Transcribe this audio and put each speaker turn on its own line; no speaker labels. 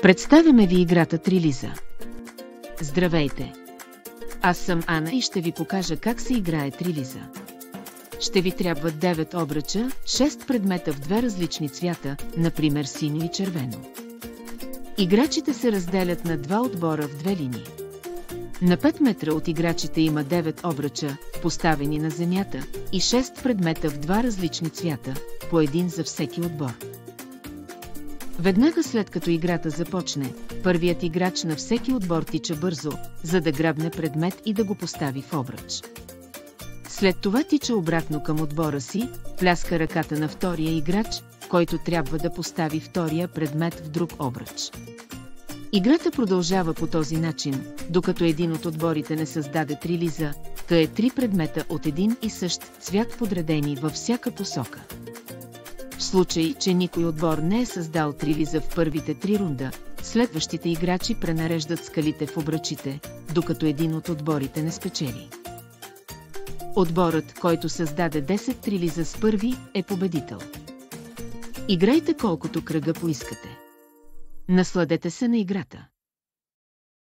Представяме ви играта Трилиза. Здравейте! Аз съм Ана и ще ви покажа как се играе Трилиза. Ще ви трябват 9 обръча, 6 предмета в две различни цвята, например синьо и червено. Играчите се разделят на два отбора в две линии. На 5 метра от играчите има 9 обръча, поставени на земята, и 6 предмета в два различни цвята, по един за всеки отбор. Веднага след като играта започне, първият играч на всеки отбор тича бързо, за да грабне предмет и да го постави в обръч. След това тича обратно към отбора си, пляска ръката на втория играч, който трябва да постави втория предмет в друг обръч. Играта продължава по този начин, докато един от отборите не създаде трилиза, т.е. 3 предмета от един и същ цвят подредени във всяка посока. В случай, че никой отбор не е създал трилиза в първите 3 рунда, следващите играчи пренареждат скалите в обръчите, докато един от отборите не спечели. Отборът, който създаде 10 трилиза с първи, е победител. Играйте колкото кръга поискате. Насладете се на играта.